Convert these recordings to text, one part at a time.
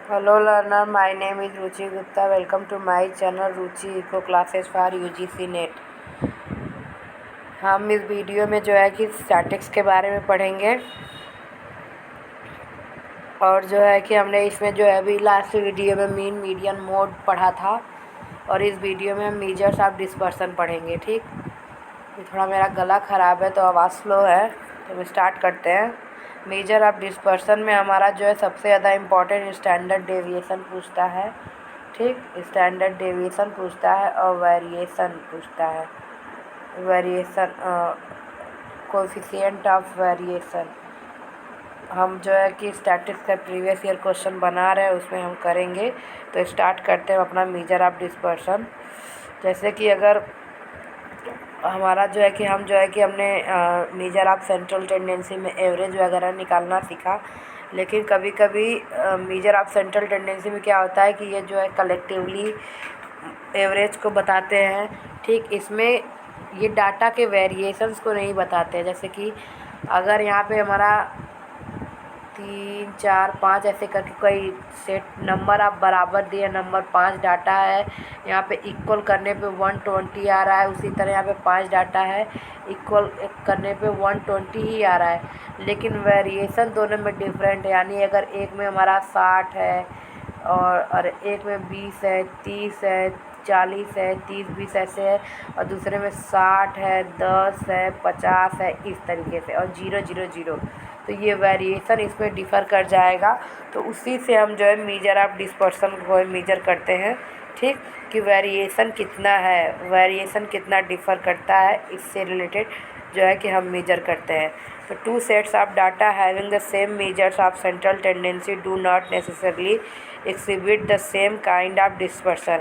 Hello learner, my name is Ruchi Gupta. Welcome to my channel Ruchi Eco Classes for UGC net. हम इस video में जो है कि स्टैटिक्स के बारे में पढ़ेंगे और जो है कि हमने इसमें जो है अभी लास्ट वीडियो में मीन मीडियन मोड पढ़ा था और इस वीडियो में हम मेजर्स ऑफ डिस्पर्सन पढ़ेंगे। ठीक, ये थोड़ा मेरा गला ख़राब है तो आवाज़ स्लो है, तो हम स्टार्ट करते हैं। मेजर ऑफ डिस्पर्सन में हमारा जो है सबसे ज़्यादा इम्पोर्टेंट स्टैंडर्ड डेविएशन पूछता है। ठीक, स्टैंडर्ड डेविएशन पूछता है और वेरिएशन पूछता है। वेरिएशन कोएफिशिएंट ऑफ वेरिएशन हम जो है कि स्टैटिक्स का प्रीवियस ईयर क्वेश्चन बना रहे हैं, उसमें हम करेंगे। तो स्टार्ट करते हैं अपना मेजर ऑफ डिस्पर्सन। जैसे कि अगर हमारा जो है कि हम जो है कि हमने मेजर ऑफ सेंट्रल टेंडेंसी में एवरेज वगैरह निकालना सीखा, लेकिन कभी कभी मेजर ऑफ सेंट्रल टेंडेंसी में क्या होता है कि ये जो है कलेक्टिवली एवरेज को बताते हैं। ठीक, इसमें ये डाटा के वेरिएशंस को नहीं बताते। जैसे कि अगर यहाँ पे हमारा 3, 4, 5 ऐसे करके कोई सेट नंबर आप बराबर दिए, नंबर 5 डाटा है, यहाँ पे इक्वल करने पे 120 आ रहा है। उसी तरह यहाँ पे 5 डाटा है, इक्वल करने पे 120 ही आ रहा है, लेकिन वेरिएशन दोनों में डिफरेंट है। यानी अगर एक में हमारा 60 है और एक में 20 है, 30 है, 40 है, 30, 20 ऐसे है, और दूसरे में 60 है, 10 है, 50 है, इस तरीके से, और 0, 0, 0। तो ये वेरिएशन इसमें डिफ़र कर जाएगा। तो उसी से हम जो है मेजर ऑफ डिस्पर्सन को मेजर करते हैं। ठीक, कि वेरिएशन कितना है, वेरिएशन कितना डिफ़र करता है, इससे रिलेटेड जो है कि हम मेजर करते हैं। तो 2 sets of data having the same measures of central tendency do not necessarily exhibit the same kind of dispersion.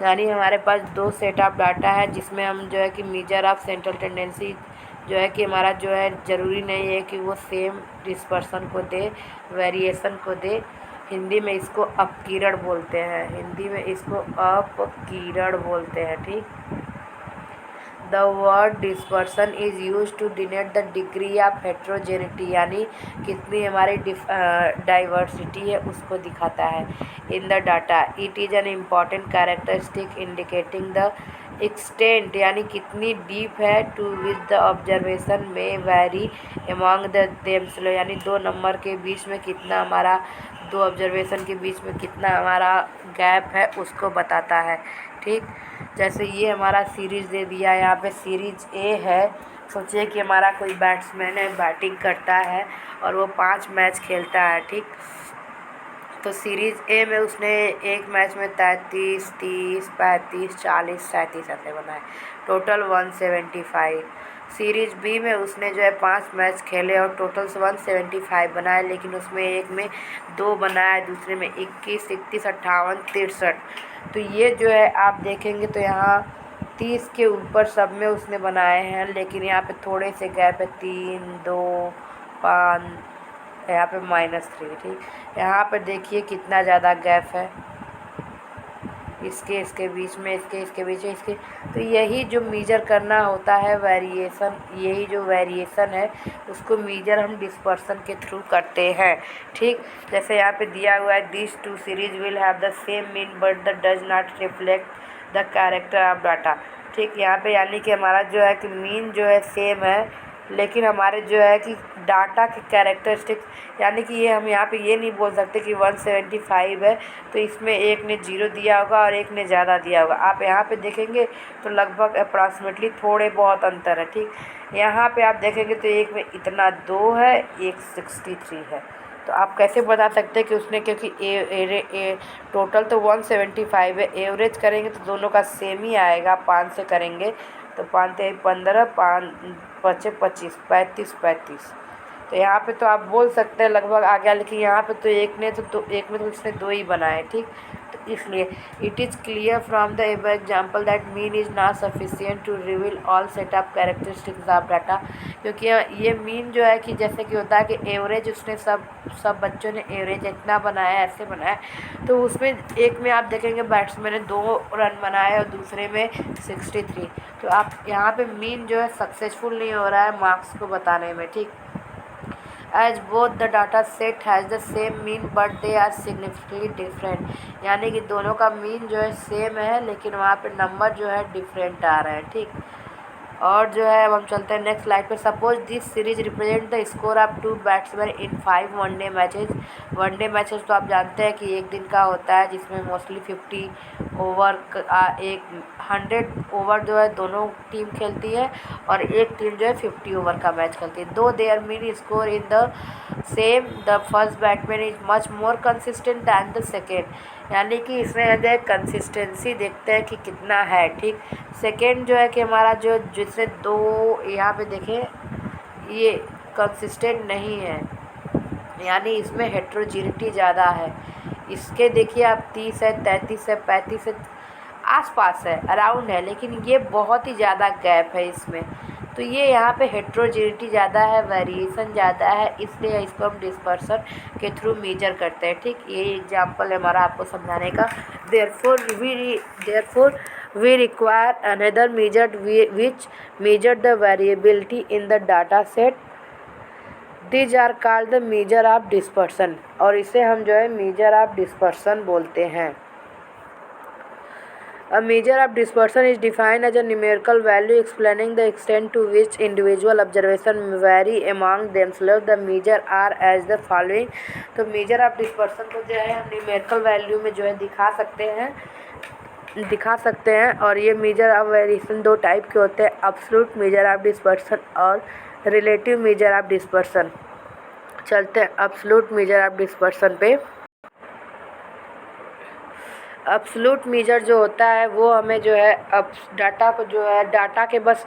यानी हमारे पास 2 सेट ऑफ डाटा है जिसमें हम जो है कि मेजर ऑफ सेंट्रल टेंडेंसी जो है कि हमारा जो है ज़रूरी नहीं है कि वो सेम डिस्पर्सन को दे, वेरिएशन को दे। हिंदी में इसको अपकीरण बोलते हैं, हिंदी में इसको अपकीरण बोलते हैं। ठीक, the word dispersion is use to denote the degree of heterogeneity, यानी कितनी हमारी डाइवर्सिटी है उसको दिखाता है। In the data it is an important characteristic indicating the extent, यानी कितनी डीप है, टू विद द ऑब्जर्वेशन में वेरी एमॉन्ग द देम्सलो, यानी 2 नंबर के बीच में कितना हमारा, 2 ऑब्जर्वेशन के बीच में कितना हमारा गैप है उसको बताता है। ठीक, जैसे ये हमारा सीरीज़ दे दिया, यहाँ पे सीरीज़ ए है। सोचिए कि हमारा कोई बैट्समैन है, बैटिंग करता है और वो 5 मैच खेलता है। ठीक, तो सीरीज़ ए में उसने एक मैच में 33, 30, 35, 40, 37 ऐसे बनाए, टोटल 175। सीरीज़ बी में उसने जो है 5 मैच खेले और टोटल 175 बनाए, लेकिन उसमें एक में 2 बनाए, दूसरे में 21, 31, 58, 63। तो ये जो है आप देखेंगे तो यहाँ 30 के ऊपर सब में उसने बनाए हैं, लेकिन यहाँ पे थोड़े से गैप है, 3, 2, 5, यहाँ पे -3। ठीक, यहाँ पर देखिए कितना ज़्यादा गैप है, इसके बीच में, इसके बीच में, इसके। तो यही जो मेजर करना होता है वेरिएशन, यही जो वेरिएशन है उसको मेजर हम डिस्पर्सन के थ्रू करते हैं। ठीक, जैसे यहाँ पे दिया हुआ है, this 2 series will have the same mean but the does not reflect the character of data. ठीक, यहाँ पे यानी कि हमारा जो है कि मीन जो है सेम है, लेकिन हमारे जो है कि डाटा के कैरेक्टरिस्टिक्स, यानी कि ये हम यहाँ पे ये नहीं बोल सकते कि 175 है तो इसमें एक ने 0 दिया होगा और एक ने ज़्यादा दिया होगा। आप यहाँ पे देखेंगे तो लगभग अप्रॉक्सीमेटली थोड़े बहुत अंतर है। ठीक, यहाँ पे आप देखेंगे तो एक में इतना 2 है, एक 63 है। तो आप कैसे बता सकते हैं कि उसने, क्योंकि टोटल तो 175 है, एवरेज करेंगे तो दोनों का सेम ही आएगा। 5 से करेंगे तो 5 × 15, 5 × 5 = 25, 35। तो यहाँ पे तो आप बोल सकते हैं लगभग आ गया, लेकिन यहाँ पे तो एक में तो उसने 2 ही बनाए। ठीक, तो इसलिए it is clear from the above example that mean is not sufficient to reveal all set of characteristics of data. क्योंकि ये मीन जो है कि जैसे कि होता है कि एवरेज उसने सब बच्चों ने एवरेज इतना बनाया, ऐसे बनाया, तो उसमें एक में आप देखेंगे बैट्समैन ने 2 रन बनाए और दूसरे में 63। तो आप यहाँ पे मीन जो है सक्सेसफुल नहीं हो रहा है मार्क्स को बताने में। ठीक, as both the data set has the same mean but they are significantly different. यानी कि दोनों का मीन जो है सेम है, लेकिन वहाँ पे नंबर जो है डिफरेंट आ रहे हैं। ठीक, और जो है अब हम चलते हैं नेक्स्ट स्लाइड पे। Suppose this series represent the score of 2 batsman in 5 one day matches. One day matches तो आप जानते हैं कि एक दिन का होता है, जिसमें मोस्टली 50 ओवर एक 100 ओवर जो है दोनों टीम खेलती है, और एक टीम जो है 50 ओवर का मैच खेलती है। Though their mean score in the same, the first batsman is much more consistent than the second. यानी कि इसमें जो है कंसिस्टेंसी देखते हैं कि कितना है। ठीक, सेकेंड जो है कि हमारा जो जिससे दो यहाँ पे देखें ये कंसिस्टेंट नहीं है, यानी इसमें हेट्रोजिनिटी ज़्यादा है। इसके देखिए आप 30 है, 33 है, 35 है, आसपास है, अराउंड है, लेकिन ये बहुत ही ज़्यादा गैप है इसमें। तो ये यहाँ पे हेट्रोजिनिटी ज़्यादा है, वेरिएशन ज़्यादा है, इसलिए इसको हम डिस्पर्सन के थ्रू मेजर करते हैं। ठीक, ये एग्जांपल है हमारा आपको समझाने का। Therefore we require another measure which measure the variability in the data set. These are called the measure of dispersion, और इसे हम जो है मेजर ऑफ डिस्पर्सन बोलते हैं। A measure of dispersion is defined as a numerical value explaining the extent to which individual observation vary among themselves. The measure are as the following। तो measure of dispersion को जो है हम numerical value में जो है दिखा सकते हैं। और ये measure of variation दो टाइप के होते हैं, absolute measure of dispersion और relative measure of dispersion। चलते हैं absolute measure of dispersion पे। एब्सोल्यूट मेजर जो होता है वो हमें जो है अब डाटा को जो है डाटा के बस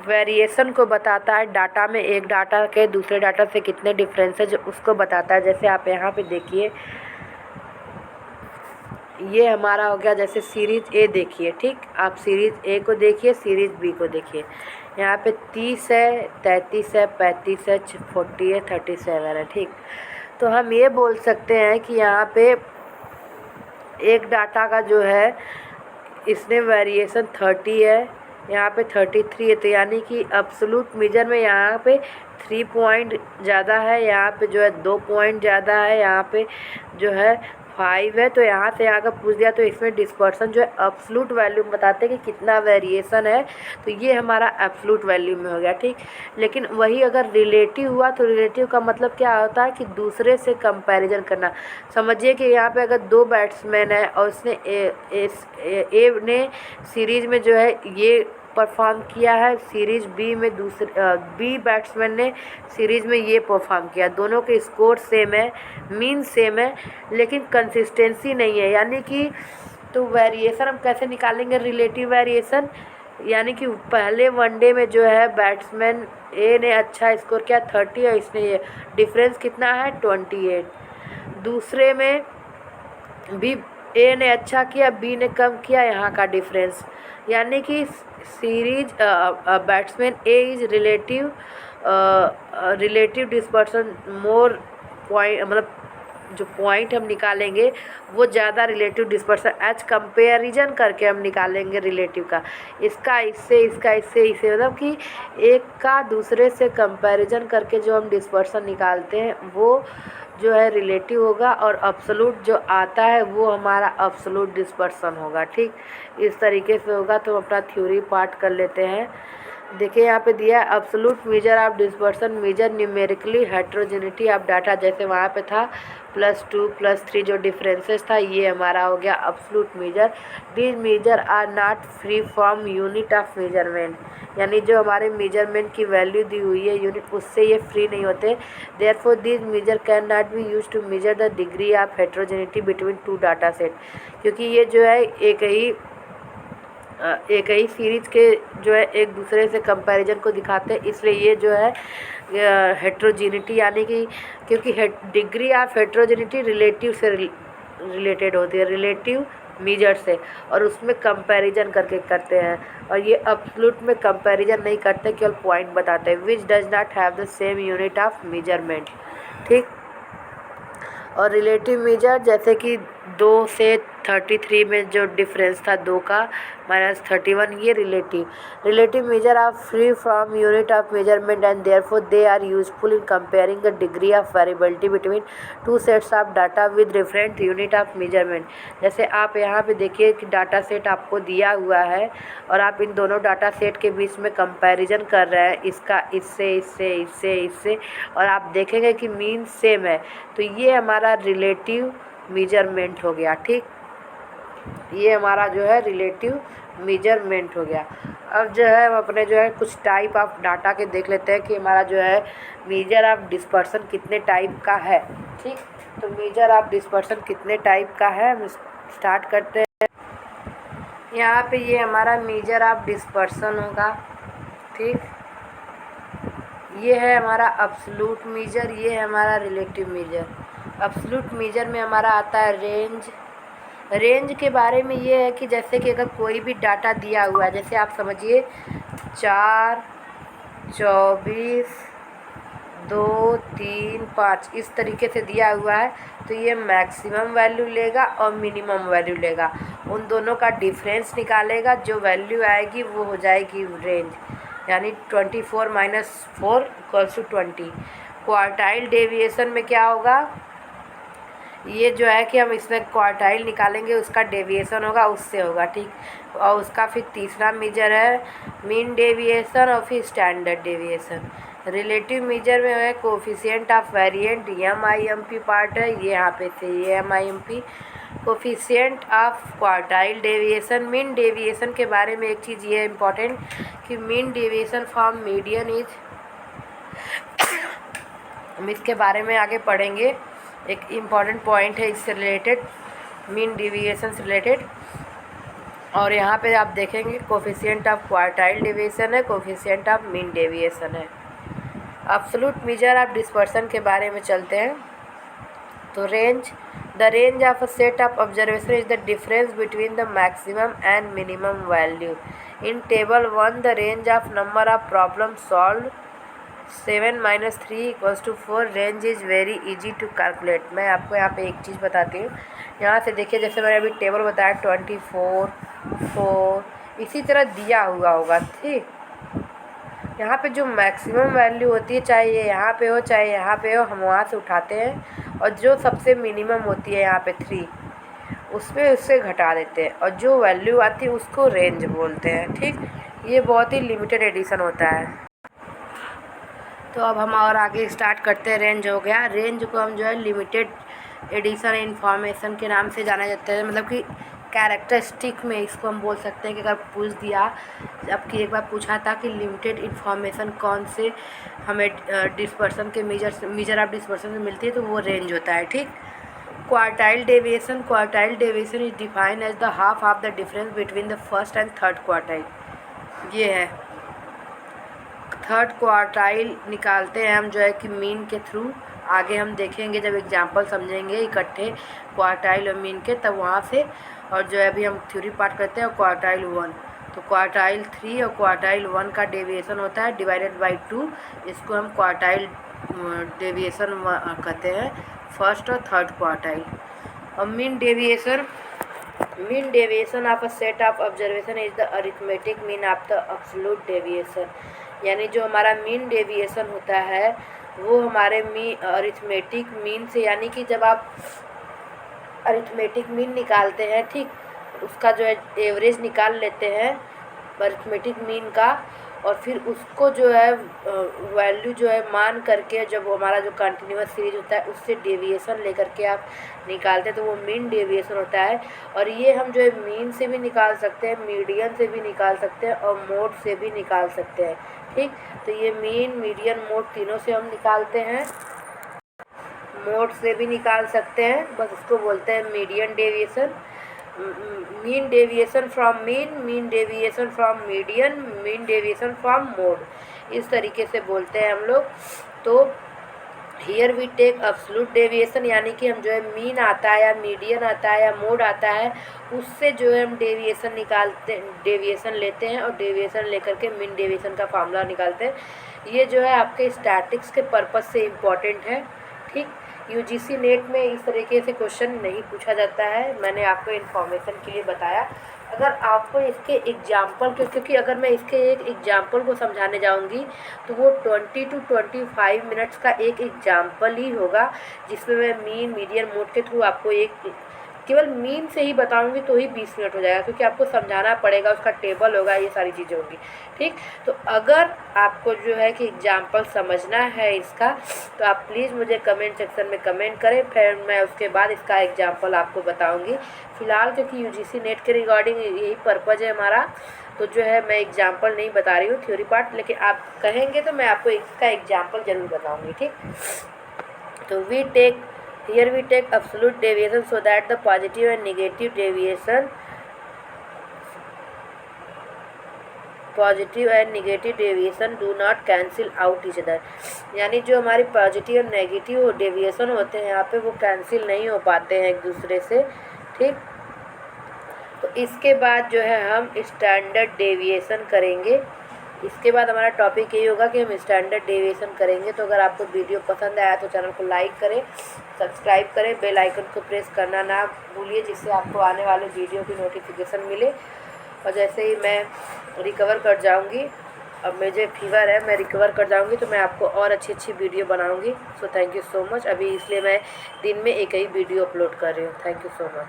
वेरिएशन को बताता है। डाटा में एक डाटा के दूसरे डाटा से कितने डिफरेंस है जो उसको बताता है। जैसे आप यहाँ पे देखिए, ये हमारा हो गया जैसे सीरीज़ ए देखिए। ठीक, आप सीरीज़ ए को देखिए, सीरीज़ बी को देखिए। यहाँ पे 30 है, 33 है, 35 है, 40 है, 37 है। ठीक, तो हम ये बोल सकते हैं कि यहाँ पे एक डाटा का जो है इसमें वेरिएशन 30 है, यहाँ पे 33 है। तो यानी कि एब्सोल्यूट मेजर में यहाँ पे 3 पॉइंट ज़्यादा है, यहाँ पे जो है 2 पॉइंट ज़्यादा है, यहाँ पे जो है 5 है। तो यहाँ से यहाँ का पूछ दिया, तो इसमें डिस्पर्सन जो है एब्सोल्यूट वैल्यू में बताते हैं कि कितना वेरिएशन है। तो ये हमारा एब्सोल्यूट वैल्यू में हो गया। ठीक, लेकिन वही अगर रिलेटिव हुआ तो रिलेटिव का मतलब क्या होता है कि दूसरे से कंपैरिजन करना। समझिए कि यहाँ पे अगर 2 बैट्समैन है और उसने ए ने सीरीज़ में जो है ये परफॉर्म किया है, सीरीज़ बी में बी बैट्समैन ने सीरीज़ में ये परफॉर्म किया, दोनों के स्कोर सेम है, मीन सेम है, लेकिन कंसिस्टेंसी नहीं है। यानी कि तो वेरिएशन हम कैसे निकालेंगे? रिलेटिव वेरिएशन, यानी कि पहले वनडे में जो है बैट्समैन ए ने अच्छा स्कोर किया 30 और इसने ये डिफरेंस कितना है 28। दूसरे में भी ए ने अच्छा किया, बी ने कम किया, यहाँ का डिफरेंस। यानी कि series batsman A is relative dispersion more point, मतलब जो पॉइंट हम निकालेंगे वो ज़्यादा रिलेटिव डिस्पर्सन एज कंपेरिजन करके हम निकालेंगे रिलेटिव का। इसका इससे, इसका इससे, इसे, मतलब कि एक का दूसरे से कंपैरिजन करके जो हम डिस्पर्सन निकालते हैं वो जो है रिलेटिव होगा, और एब्सोल्यूट जो आता है वो हमारा एब्सोल्यूट डिस्पर्सन होगा। ठीक, इस तरीके से होगा। तो हम अपना थ्योरी पार्ट कर लेते हैं। देखिए यहाँ पे दिया है absolute measure of dispersion measure numerically heterogeneity of data. जैसे वहाँ पे था +2 +3 जो डिफरेंसेस था, ये हमारा हो गया absolute measure. These measure are not free from unit of measurement, यानी जो हमारे मेजरमेंट की वैल्यू दी हुई है यूनिट, उससे ये फ्री नहीं होते। Therefore these measure can not be use to measure the degree of heterogeneity between 2 data set, क्योंकि ये जो है एक ही सीरीज के जो है एक दूसरे से कंपैरिजन को दिखाते हैं, इसलिए ये जो है हेट्रोजेनिटी, यानी कि क्योंकि डिग्री ऑफ हेट्रोजेनिटी रिलेटिव से रिलेटेड होती है, रिलेटिव मेजर से, और उसमें कंपैरिजन करके करते हैं। और ये एब्सोल्यूट में कंपैरिजन नहीं करते, केवल पॉइंट बताते हैं। Which does not have the same unit of measurement. ठीक, और रिलेटिव मेजर जैसे कि 2 से 33 में जो डिफरेंस था 2 का -31, ये relative measure are free from unit of measurement and therefore they are useful in comparing the degree of variability between two sets of data with different unit of measurement. जैसे आप यहाँ पे देखिए कि डाटा सेट आपको दिया हुआ है और आप इन दोनों डाटा सेट के बीच में कंपैरिजन कर रहे हैं, इसका इससे और आप देखेंगे कि मीन सेम है, तो ये हमारा रिलेटिव मेजरमेंट हो गया। ठीक, ये हमारा जो है रिलेटिव मेजरमेंट हो गया। अब जो है हम अपने जो है कुछ टाइप ऑफ डाटा के देख लेते हैं कि हमारा जो है मेजर ऑफ डिस्पर्सन कितने टाइप का है। ठीक, तो मेजर ऑफ डिस्पर्सन कितने टाइप का है हम स्टार्ट करते हैं। यहाँ पे ये हमारा मेजर ऑफ डिस्पर्सन होगा। ठीक, ये है हमारा अब्सोल्यूट मेजर, ये है हमारा रिलेटिव मेजर। अब्सोल्यूट मेजर में हमारा आता है रेंज के बारे में ये है कि जैसे कि अगर कोई भी डाटा दिया हुआ है, जैसे आप समझिए 4, 24, 2, 3, 5 इस तरीके से दिया हुआ है, तो ये मैक्सिमम वैल्यू लेगा और मिनिमम वैल्यू लेगा, उन दोनों का डिफरेंस निकालेगा, जो वैल्यू आएगी वो हो जाएगी रेंज, यानी 24 - 4 = 20। क्वार्टाइल डेविएशन में क्या होगा, ये जो है कि हम इसमें क्वार्टाइल निकालेंगे, उसका डेविएशन होगा, उससे होगा। ठीक, और उसका फिर तीसरा मेजर है मीन डेविएशन और फिर स्टैंडर्ड डेविएशन। रिलेटिव मेजर में है coefficient of variant, MIMP part है, ये यहाँ पे से ये MIMP। Coefficient of quartile deviation, mean deviation के बारे में एक चीज़ ये है इम्पॉर्टेंट कि mean deviation from median is, हम इसके बारे में आगे पढ़ेंगे, एक इम्पॉर्टेंट पॉइंट है इससे रिलेटेड, मीन डेविएशन से रिलेटेड। और यहाँ पे आप देखेंगे कोफिशिएंट ऑफ क्वार्टाइल डेविएशन है, कोफिशिएंट ऑफ मीन डेविएशन है। एब्सोल्यूट मेजर ऑफ डिस्पर्सन के बारे में चलते हैं। तो the range of a set of observation is the difference between the maximum and minimum value. In table 1 the range of number of problem solve 7 - 3 = 4। Range is very easy to calculate. मैं आपको यहाँ पे एक चीज़ बताती हूँ, यहाँ से देखिए, जैसे मैंने अभी टेबल बताया 24, 4 इसी तरह दिया हुआ होगा। ठीक, यहाँ पे जो मैक्सिमम वैल्यू होती है, चाहे ये यहाँ पे हो चाहे यहाँ पे हो, हम वहाँ से उठाते हैं, और जो सबसे मिनिमम होती है यहाँ पे 3, उससे घटा देते हैं, और जो वैल्यू आती है उसको रेंज बोलते हैं। ठीक, ये बहुत ही लिमिटेड एडिशन होता है। तो अब हम और आगे स्टार्ट करते हैं। रेंज हो गया, रेंज को हम जो है लिमिटेड एडिशन इंफॉर्मेशन के नाम से जाना जाता है, मतलब कि कैरेक्टरिस्टिक में इसको हम बोल सकते हैं कि अगर पूछ दिया, जबकि एक बार पूछा था कि लिमिटेड इन्फॉर्मेशन कौन से हमें डिस्पर्सन के मेजर ऑफ डिस्पर्सन से मिलती है, तो वो रेंज होता है। ठीक, quartile deviation is defined as the half of the difference between the first and third quartile. ये है थर्ड क्वार्टाइल निकालते हैं हम जो है कि मीन के थ्रू। आगे हम देखेंगे जब एग्जांपल समझेंगे इकट्ठे क्वार्टाइल और मीन के, तब वहाँ से, और जो है अभी हम थ्योरी पार्ट करते हैं क्वार्टाइल 1, तो क्वार्टाइल 3 और क्वार्टाइल 1 का डेविएशन होता है डिवाइडेड बाई 2, इसको हम क्वार्टाइल डेविएशन कहते हैं, फर्स्ट और थर्ड क्वार्टाइल। और mean deviation of a set of observation is the arithmetic mean of the absolute deviation, यानी जो हमारा मीन डेविएशन होता है वो हमारे अरिथमेटिक मीन से, यानी कि जब आप अरिथमेटिक मीन निकालते हैं, ठीक, उसका जो है एवरेज निकाल लेते हैं अरिथमेटिक मीन का, और फिर उसको जो है वैल्यू जो है मान करके, जब हमारा जो कंटिन्यूअस सीरीज होता है उससे डेविएशन लेकर के आप निकालते हैं, तो वो मीन डेविएशन होता है। और ये हम जो है मीन से भी निकाल सकते हैं, मीडियन से भी निकाल सकते हैं, और मोड से भी निकाल सकते हैं। ठीक, तो ये मीन, मीडियन, मोड तीनों से हम निकालते हैं, मोड से भी निकाल सकते हैं, बस इसको बोलते हैं median deviation. Mean deviation from mean deviation from median, mean deviation from mode, इस तरीके से बोलते हैं हम लोग। तो here we take absolute deviation, यानी कि हम जो है मीन आता है या मीडियन आता है या मोड आता है, उससे जो है हम डेविएशन लेते हैं, और डेविएशन लेकर के मीन डेविएशन का फार्मूला निकालते हैं। ये जो है आपके स्टैटिक्स के पर्पस से इम्पॉर्टेंट है। ठीक, यूजीसी नेट में इस तरीके से क्वेश्चन नहीं पूछा जाता है, मैंने आपको इन्फॉर्मेशन के लिए बताया। अगर आपको इसके एग्जाम्पल के, क्योंकि अगर मैं इसके एक एग्जाम्पल को समझाने जाऊंगी तो वो 20 to 25 मिनट्स का एक एग्जाम्पल ही होगा, जिसमें मैं मीन मीडियन मोड के थ्रू आपको एक केवल मीन से ही बताऊंगी तो ही 20 मिनट हो जाएगा, क्योंकि आपको समझाना पड़ेगा, उसका टेबल होगा, ये सारी चीज़ें होंगी। ठीक, तो अगर आपको जो है कि एग्जाम्पल समझना है इसका, तो आप प्लीज़ मुझे कमेंट सेक्शन में कमेंट करें, फिर मैं उसके बाद इसका एग्जाम्पल आपको बताऊंगी। फ़िलहाल क्योंकि यूजीसी नेट के रिगार्डिंग यही पर्पज़ है हमारा, तो जो है मैं एग्जाम्पल नहीं बता रही हूँ थ्योरी पार्ट, लेकिन आप कहेंगे तो मैं आपको इसका एग्जाम्पल ज़रूर बताऊँगी। ठीक, तो here we take absolute deviation so that the positive and negative deviation do not cancel out each other। यानी जो हमारी पॉजिटिव और नेगेटिव डेविएशन होते हैं यहाँ पे वो कैंसिल नहीं हो पाते हैं एक दूसरे से। ठीक, तो इसके बाद जो है हम स्टैंडर्ड डेविएशन करेंगे। इसके बाद हमारा टॉपिक यही होगा कि हम स्टैंडर्ड डेविएशन करेंगे। तो अगर आपको वीडियो पसंद आया तो चैनल को लाइक करें, सब्सक्राइब करें, बेल आइकन को प्रेस करना ना भूलिए, जिससे आपको आने वाले वीडियो की नोटिफिकेशन मिले। और जैसे ही मैं रिकवर कर जाऊंगी, अब मुझे फीवर है, मैं रिकवर कर जाऊंगी तो मैं आपको और अच्छी अच्छी वीडियो बनाऊंगी। So thank you so much. अभी इसलिए मैं दिन में एक ही वीडियो अपलोड कर रही हूँ। Thank you so much.